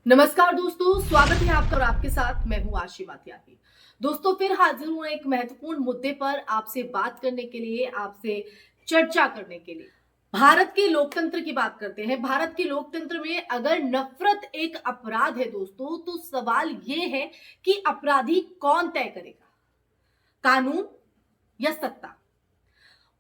नमस्कार दोस्तों, स्वागत है आपका और आपके साथ मैं हूं आशी माथियाती। दोस्तों, फिर हाजिर हूं एक महत्वपूर्ण मुद्दे पर आपसे बात करने के लिए, आपसे चर्चा करने के लिए। भारत के लोकतंत्र की बात करते हैं। भारत के लोकतंत्र में अगर नफरत एक अपराध है दोस्तों, तो सवाल ये है कि अपराधी कौन तय करेगा, कानून या सत्ता?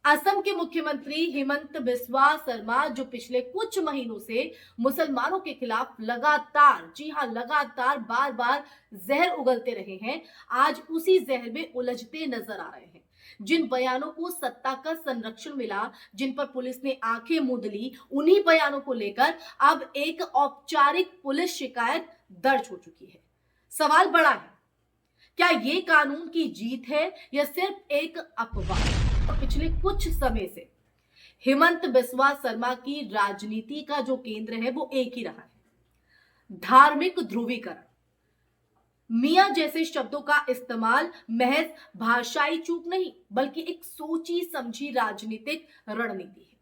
असम के मुख्यमंत्री हिमंत बिस्वा शर्मा जो पिछले कुछ महीनों से मुसलमानों के खिलाफ लगातार, जी हां, लगातार बार बार जहर उगलते रहे हैं, आज उसी जहर में उलझते नजर आ रहे हैं। जिन बयानों को सत्ता का संरक्षण मिला, जिन पर पुलिस ने आंखें मूंद ली, उन्हीं बयानों को लेकर अब एक औपचारिक पुलिस शिकायत दर्ज हो चुकी है। सवाल बड़ा है, क्या ये कानून की जीत है या सिर्फ एक अफवाह? पिछले कुछ समय से हेमंत बिस्वा शर्मा की राजनीति का जो केंद्र है वो एक ही रहा है, धार्मिक ध्रुवीकरण। मियां जैसे शब्दों का इस्तेमाल महज भाषाई चूक नहीं, बल्कि एक सोची समझी राजनीतिक रणनीति है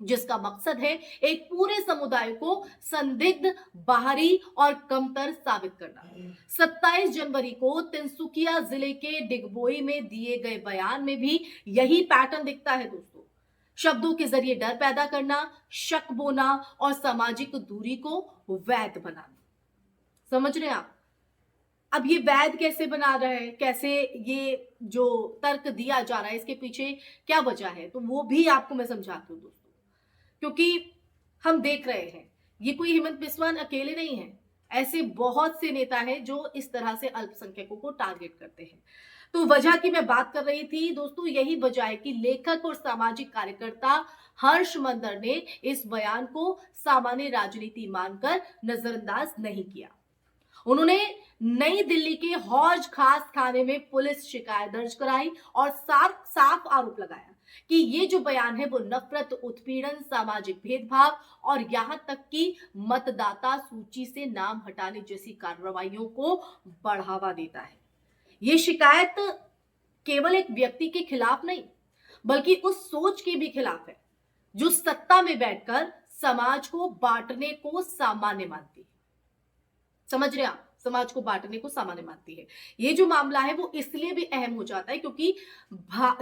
जिसका मकसद है एक पूरे समुदाय को संदिग्ध, बाहरी और कमतर साबित करना। 27 जनवरी को तिनसुकिया जिले के डिगबोई में दिए गए बयान में भी यही पैटर्न दिखता है दोस्तों। शब्दों के जरिए डर पैदा करना, शक बोना और सामाजिक दूरी को वैध बनाना। समझ रहे हैं आप? अब ये वैध कैसे बना रहा है, कैसे ये जो तर्क दिया जा रहा है, इसके पीछे क्या वजह है, तो वो भी आपको मैं समझाती हूँ दोस्तों। क्योंकि हम देख रहे हैं, ये कोई हेमंत बिस्वान अकेले नहीं है, ऐसे बहुत से नेता हैं जो इस तरह से अल्पसंख्यकों को टारगेट करते हैं। तो वजह की मैं बात कर रही थी दोस्तों, यही वजह है कि लेखक और सामाजिक कार्यकर्ता हर्ष मंदर ने इस बयान को सामान्य राजनीति मानकर नजरअंदाज नहीं किया। उन्होंने नई दिल्ली के हौज खास थाने में पुलिस शिकायत दर्ज कराई और साफ साफ आरोप लगाया कि ये जो बयान है वो नफरत, उत्पीड़न, सामाजिक भेदभाव और यहां तक कि मतदाता सूची से नाम हटाने जैसी कार्रवाइयों को बढ़ावा देता है। ये शिकायत केवल एक व्यक्ति के खिलाफ नहीं, बल्कि उस सोच के भी खिलाफ है जो सत्ता में बैठकर समाज को बांटने को सामान्य मानती है। समझ रहे हैं आप? समाज को बांटने को सामान्य मानती है। ये जो मामला है वो इसलिए भी अहम हो जाता है क्योंकि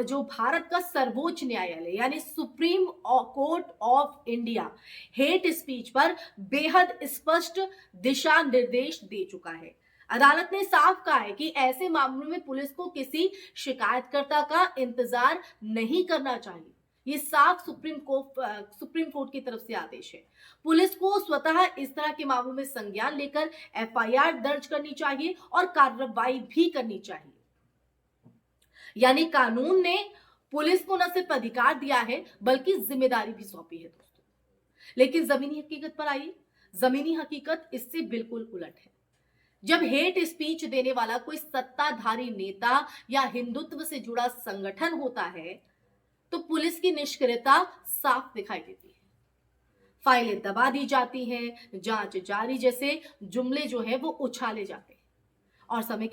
जो भारत का सर्वोच्च न्यायालय यानी supreme court of India hate speech पर बेहद स्पष्ट दिशा निर्देश दे चुका है। अदालत ने साफ कहा है कि ऐसे मामलों में पुलिस को किसी शिकायतकर्ता का इंतजार नहीं करना चाहिए। ये साफ सुप्रीम कोर्ट की तरफ से आदेश है। पुलिस को स्वतः इस तरह के मामलों में संज्ञान लेकर एफआईआर दर्ज करनी चाहिए और कार्रवाई भी करनी चाहिए। यानी कानून ने पुलिस को न सिर्फ अधिकार दिया है बल्कि जिम्मेदारी भी सौंपी है दोस्तों। लेकिन जमीनी हकीकत पर आइए। जमीनी हकीकत इससे बिल्कुल उलट है। जब हेट स्पीच देने वाला कोई सत्ताधारी नेता या हिंदुत्व से जुड़ा संगठन होता है तो पुलिस की निष्क्रियता साफ दिखाई देती है। फाइलें दबा दी जाती हैं, जांच जारी जैसे जुमले जो है वो उछाले जाते हैं और समय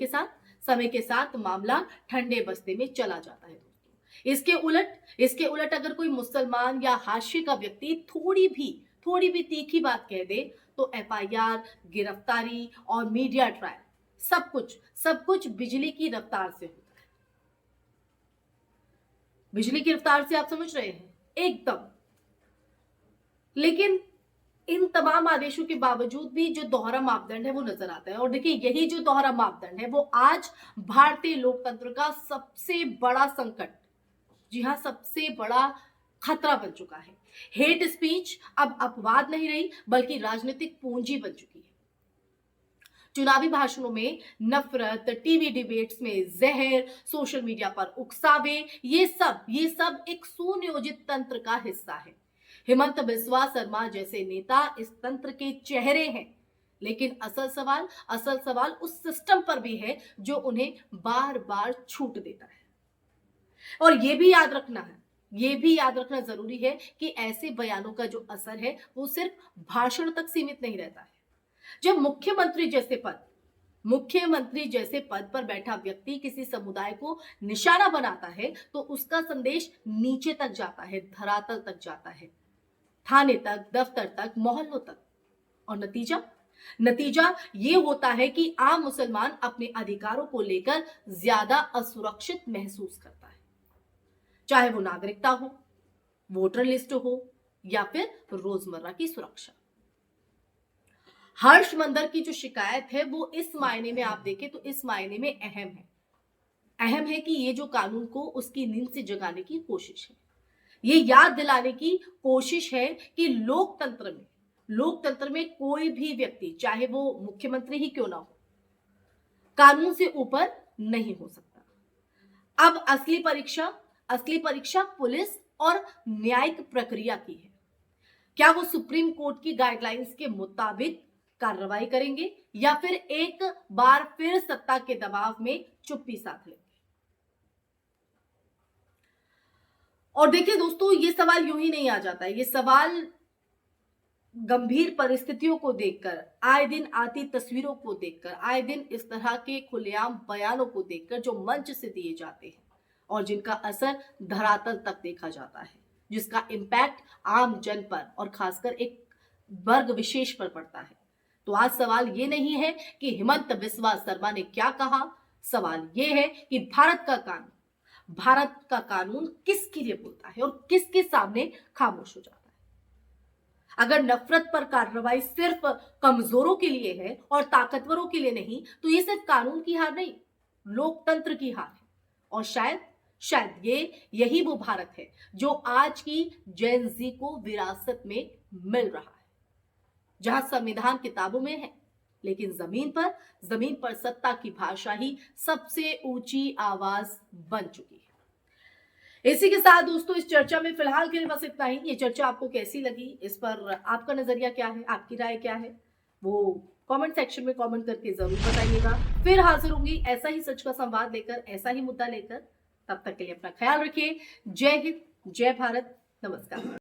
के साथ मामला ठंडे बस्ते में चला जाता है दोस्तों। इसके उलट अगर कोई मुसलमान या हाशिए का व्यक्ति थोड़ी भी तीखी बात कह दे तो एफआईआर, गिरफ्तारी और मीडिया ट्रायल सब कुछ बिजली की रफ्तार से होता है। बिजली की रफ्तार से आप समझ रहे हैं? एकदम। लेकिन इन तमाम आदेशों के बावजूद भी जो दोहरा मापदंड है वो नजर आता है और देखिए, यही जो दोहरा मापदंड है वो आज भारतीय लोकतंत्र का सबसे बड़ा संकट, जी हां, सबसे बड़ा खतरा बन चुका है। हेट स्पीच अब अपवाद नहीं रही बल्कि राजनीतिक पूंजी बन चुकी है। चुनावी भाषणों में नफरत, टीवी डिबेट्स में जहर, सोशल मीडिया पर उकसावे, ये सब एक सुनियोजित तंत्र का हिस्सा है। हेमंत बिस्वा शर्मा जैसे नेता इस तंत्र के चेहरे हैं, लेकिन असल सवाल उस सिस्टम पर भी है जो उन्हें बार बार छूट देता है। और ये भी याद रखना जरूरी है कि ऐसे बयानों का जो असर है वो सिर्फ भाषण तक सीमित नहीं रहता है। जब मुख्यमंत्री जैसे पद पर बैठा व्यक्ति किसी समुदाय को निशाना बनाता है तो उसका संदेश नीचे तक जाता है, धरातल तक जाता है, थाने तक, दफ्तर तक, मोहल्लों तक। और नतीजा नतीजा ये होता है कि आम मुसलमान अपने अधिकारों को लेकर ज्यादा असुरक्षित महसूस करता है, चाहे वो नागरिकता हो, वोटर लिस्ट हो या फिर रोजमर्रा की सुरक्षा। हर्ष मंदर की जो शिकायत है वो इस मायने में आप देखें तो इस मायने में अहम है कि ये जो कानून को उसकी नींद से जगाने की कोशिश है। ये याद दिलाने की कोशिश है कि लोकतंत्र में कोई भी व्यक्ति, चाहे वो मुख्यमंत्री ही क्यों ना हो, कानून से ऊपर नहीं हो सकता। अब असली परीक्षा पुलिस और न्यायिक प्रक्रिया की है। क्या वो सुप्रीम कोर्ट की गाइडलाइंस के मुताबिक कार्रवाई करेंगे या फिर एक बार फिर सत्ता के दबाव में चुप्पी साध लेंगे? और देखिए दोस्तों, ये सवाल यूं ही नहीं आ जाता है। ये सवाल गंभीर परिस्थितियों को देखकर, आए दिन आती तस्वीरों को देखकर, आए दिन इस तरह के खुलेआम बयानों को देखकर जो मंच से दिए जाते हैं और जिनका असर धरातल तक देखा जाता है, जिसका इम्पैक्ट आम जन पर और खासकर एक वर्ग विशेष पर पड़ता है। तो आज सवाल ये नहीं है कि हिमंत बिस्वा शर्मा ने क्या कहा, सवाल ये है कि भारत का कानून किसके लिए बोलता है और किसके सामने खामोश हो जाता है। अगर नफरत पर कार्रवाई सिर्फ कमजोरों के लिए है और ताकतवरों के लिए नहीं, तो ये सिर्फ कानून की हार नहीं, लोकतंत्र की हार है। और शायद यही वो भारत है जो आज की जेन ज़ी को विरासत में मिल रहा है, जहां संविधान किताबों में है लेकिन जमीन पर सत्ता की भाषा ही सबसे ऊंची आवाज बन चुकी है। इसी के साथ दोस्तों इस चर्चा में फिलहाल के लिए बस इतना ही। ये चर्चा आपको कैसी लगी, इस पर आपका नजरिया क्या है, आपकी राय क्या है, वो कमेंट सेक्शन में कमेंट करके जरूर बताइएगा। फिर हाजिर होंगी ऐसा ही सच का संवाद लेकर, ऐसा ही मुद्दा लेकर। तब तक के लिए अपना ख्याल रखिए। जय हिंद, जय भारत, नमस्कार।